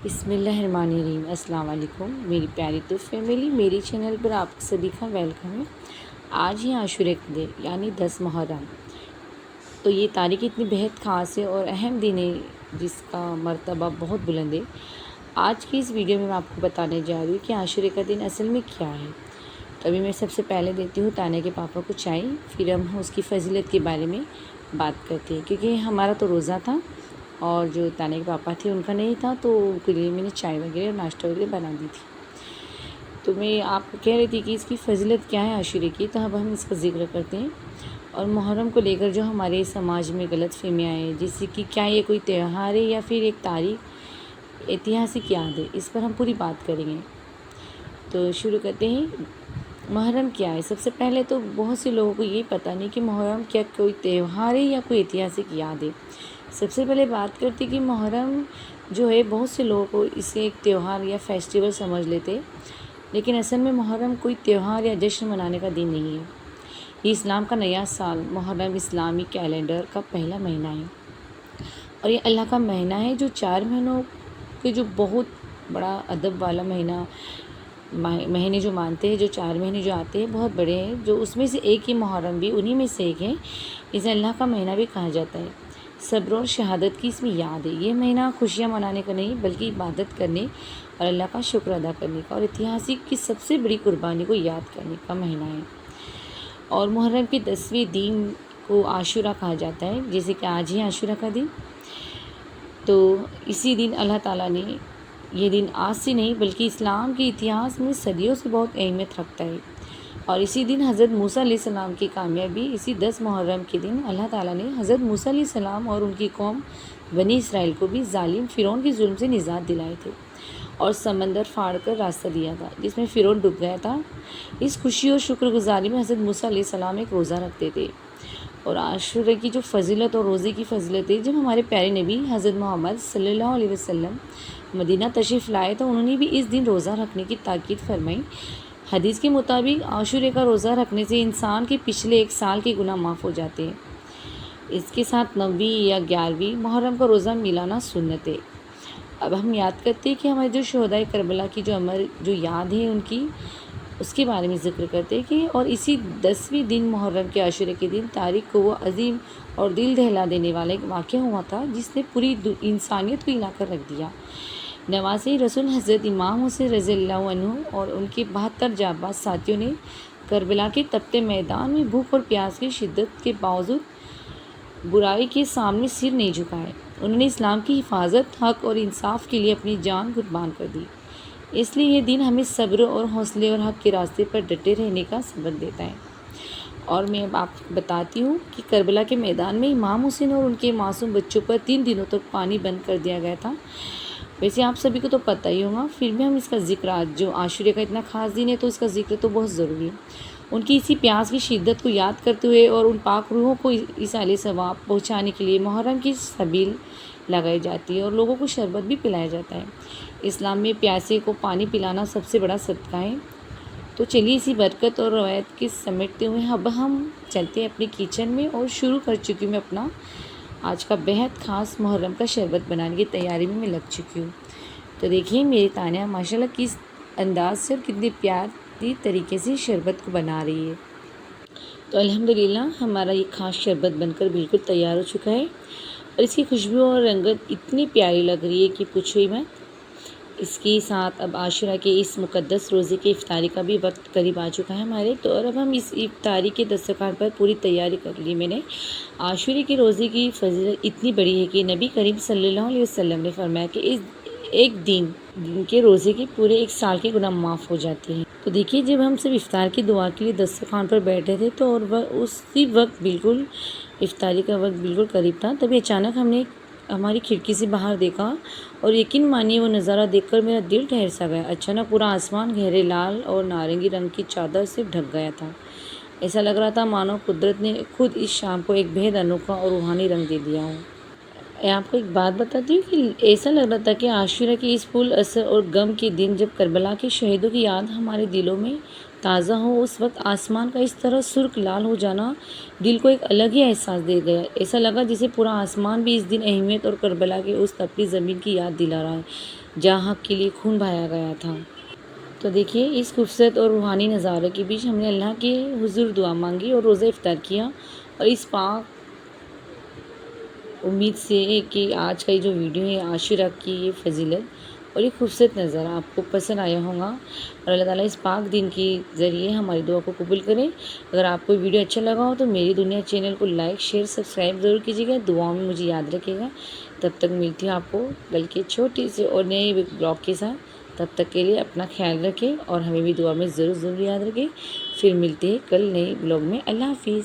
بسم اللہ الرحمن الرحیم۔ السلام علیکم میری پیاری تو فیملی، میری چینل پر آپ سبھی کا ویلکم ہے۔ آج ہی عاشورہ کا دن یعنی 10 محرم، تو یہ تاریخ اتنی بہت خاص ہے اور اہم دن ہے جس کا مرتبہ بہت بلند ہے۔ آج کی اس ویڈیو میں آپ کو بتانے جا رہی ہوں کہ عاشورہ کا دن اصل میں کیا ہے۔ تو ابھی میں سب سے پہلے دیتی ہوں تانیہ کے پاپا کو چائے، پھر ہم اس کی فضیلت کے بارے میں بات کرتے ہیں، کیونکہ ہمارا تو روزہ تھا اور جو تانیہ کے پاپا تھے ان کا نہیں تھا، تو ان کے لیے میں نے چائے وغیرہ اور ناشتہ وغیرہ بنا دی تھی۔ تو میں آپ کو کہہ رہی تھی کہ اس کی فضیلت کیا ہے عاشورہ کی، تو اب ہم اس کا ذکر کرتے ہیں۔ اور محرم کو لے کر جو ہمارے سماج میں غلط فہمیاں ہیں، جیسے کہ کیا یہ کوئی تہوار ہے یا پھر ایک تاریخ ایتہاسک یاد ہے، اس پر ہم پوری بات کریں گے۔ تو شروع کرتے ہیں۔ محرم کیا ہے؟ سب سے پہلے تو بہت سے لوگوں کو یہ پتہ نہیں کہ محرم کیا کوئی تہوار ہے یا کوئی ایتہاسک یاد ہے۔ سب سے پہلے بات کرتے کہ محرم جو ہے بہت سے لوگوں کو اسے ایک تہوار یا فیسٹیول سمجھ لیتے، لیکن اصل میں محرم کوئی تہوار یا جشن منانے کا دن نہیں ہے۔ یہ اسلام کا نیا سال محرم اسلامی کیلنڈر کا پہلا مہینہ ہے، اور یہ اللہ کا مہینہ ہے جو 4 مہینوں کے جو بہت بڑا ادب والا مہینے جو مانتے ہیں، جو 4 مہینے جو آتے ہیں بہت بڑے ہیں، جو اس میں سے ایک ہی محرم بھی انہی میں سے ایک ہے۔ اسے اللہ کا مہینہ بھی کہا جاتا ہے۔ صبر اور شہادت کی اس میں یاد ہے۔ یہ مہینہ خوشیاں منانے کا نہیں بلکہ عبادت کرنے اور اللہ کا شکر ادا کرنے کا اور ایتہاسک کی سب سے بڑی قربانی کو یاد کرنے کا مہینہ ہے۔ اور محرم کے 10ویں دن کو عاشورہ کہا جاتا ہے، جیسے کہ آج ہی عاشورہ کا دن۔ تو اسی دن اللہ تعالیٰ نے یہ دن آج سے نہیں بلکہ اسلام کے اتہاس میں صدیوں سے بہت اہمیت رکھتا ہے، اور اسی دن حضرت موسیٰ علیہ السلام کی کامیابی اسی 10 محرم کے دن اللہ تعالیٰ نے حضرت موسیٰ علیہ السلام اور ان کی قوم بنی اسرائیل کو بھی ظالم فرعون کے ظلم سے نجات دلائے تھے اور سمندر پھاڑ کر راستہ دیا تھا جس میں فرعون ڈوب گیا تھا۔ اس خوشی اور شکر گزاری میں حضرت موسیٰ علیہ السلام ایک روزہ رکھتے تھے۔ اور عاشورہ کی جو فضیلت اور روزے کی فضیلت ہے، جب ہمارے پیارے نبی حضرت محمد صلی اللہ علیہ وسلم مدینہ تشریف لائے تو انہوں نے بھی اس دن روزہ رکھنے کی تاکید فرمائی۔ حدیث کے مطابق عاشورہ کا روزہ رکھنے سے انسان کے پچھلے 1 سال کے گناہ معاف ہو جاتے ہیں۔ اس کے ساتھ 9ویں یا 11ویں محرم کا روزہ ملانا سنت ہے۔ اب ہم یاد کرتے ہیں کہ ہمارے جو شہدائے کربلا کی جو یاد ہے ان کی، اس کے بارے میں ذکر کرتے ہیں کہ اور اسی 10ویں دن محرم کے عاشورہ کے دن تاریخ کو وہ عظیم اور دل دہلا دینے والا ایک واقعہ ہوا تھا جس نے پوری انسانیت کو ہلا کر رکھ دیا۔ نواسۂ رسول حضرت امام حسین رضی اللہ عنہ اور ان کے 72 جانباز ساتھیوں نے کربلا کے تپتے میدان میں بھوک اور پیاس کی شدت کے باوجود برائی کے سامنے سر نہیں جھکائے۔ انہوں نے اسلام کی حفاظت، حق اور انصاف کے لیے اپنی جان قربان کر دی۔ اس لیے یہ دن ہمیں صبر اور حوصلے اور حق کے راستے پر ڈٹے رہنے کا سبق دیتا ہے۔ اور میں اب آپ کو بتاتی ہوں کہ کربلا کے میدان میں امام حسین اور ان کے معصوم بچوں پر 3 دنوں تک پانی بند کر دیا گیا تھا۔ ویسے آپ سبھی کو تو پتہ ہی ہوگا، پھر بھی ہم اس کا ذکر، آج جو عاشورہ کا اتنا خاص دن ہے تو اس کا ذکر تو بہت ضروری ہے۔ ان کی اسی پیاس کی شدت کو یاد کرتے ہوئے اور ان پاک روحوں کو اس اعلی ثواب پہنچانے کے لیے محرم کی سبیل لگائی جاتی ہے اور لوگوں کو شربت بھی پلایا جاتا ہے۔ اسلام میں پیاسے کو پانی پلانا سب سے بڑا صدقہ ہے۔ تو چلیے اسی برکت اور روایت کے سمیٹتے ہوئے اب ہم چلتے ہیں اپنے کچن میں، اور شروع کر چکی ہوں میں اپنا آج کا بہت خاص محرم کا شربت بنانے کی تیاری میں لگ چکی ہوں۔ تو دیکھیے میری تانیہ ماشاءاللہ کس انداز سے اور کتنے پیاری طریقے سے شربت کو بنا رہی ہے۔ تو الحمدللہ ہمارا یہ خاص شربت بن کر بالکل تیار ہو چکا ہے، اور اس کی خوشبو اور رنگت اتنی پیاری لگ رہی ہے کہ پوچھو ہی مت۔ اس کے ساتھ اب عاشورہ کے اس مقدس روزے کی افطاری کا بھی وقت قریب آ چکا ہے ہمارے، تو اور اب ہم اس افطاری کے دسترخوان پر پوری تیاری کر لی میں نے۔ عاشورہ کے روزے کی فضیلت اتنی بڑی ہے کہ نبی کریم صلی اللہ علیہ وسلم نے فرمایا کہ اس ایک دن کے روزے کے پورے 1 سال کے گناہ معاف ہو جاتے ہیں۔ تو دیکھیے جب ہم سب افطار کی دعا کے لیے دسترخوان پر بیٹھے تھے تو اور اسی وقت بالکل افطاری کا وقت بالکل قریب تھا، تبھی اچانک ہم نے ہماری کھڑکی سے باہر دیکھا، اور یقین مانیے وہ نظارہ دیکھ کر میرا دل ٹھہر سا گیا۔ اچانک پورا آسمان گہرے لال اور نارنگی رنگ کی چادر سے ڈھک گیا تھا۔ ایسا لگ رہا تھا مانو قدرت نے خود اس شام کو ایک بہت انوکھا اور روحانی رنگ دے دیا ہو۔ میں آپ کو ایک بات بتاتی ہوں کہ ایسا لگ رہا تھا کہ عاشورہ کے اس پُر اثر اور غم کے دن جب کربلا کے شہیدوں کی یاد ہمارے دلوں میں تازہ ہو، اس وقت آسمان کا اس طرح سرخ لال ہو جانا دل کو ایک الگ ہی احساس دے گیا۔ ایسا لگا جیسے پورا آسمان بھی اس دن اہمیت اور کربلا کے اس تپتی زمین کی یاد دلا رہا ہے جہاں حق کے لیے خون بہایا گیا تھا۔ تو دیکھیے اس خوبصورت اور روحانی نظارے کے بیچ ہم نے اللہ کے حضور دعا مانگی اور روزہ افطار کیا، اور اس پاک امید سے کہ آج کا یہ جو ویڈیو ہے عاشورہ کی یہ فضیلت اور یہ خوبصورت نظارہ آپ کو پسند آیا ہوگا، اور اللہ تعالیٰ اس پاک دن کے ذریعے ہماری دعا کو قبول کرے۔ اگر آپ کو ویڈیو اچھا لگا ہو تو میری دنیا چینل کو لائک شیئر سبسکرائب ضرور کیجیے گا، دعاؤں میں مجھے یاد رکھے گا۔ تب تک ملتی ہوں آپ کو بلکہ چھوٹی سے اور نئے بلاگ کے ساتھ، تب تک کے لیے اپنا خیال رکھیں اور ہمیں بھی دعا میں ضرور یاد رکھیں۔ پھر ملتے ہیں کل نئے بلاگ میں۔ اللہ حافظ۔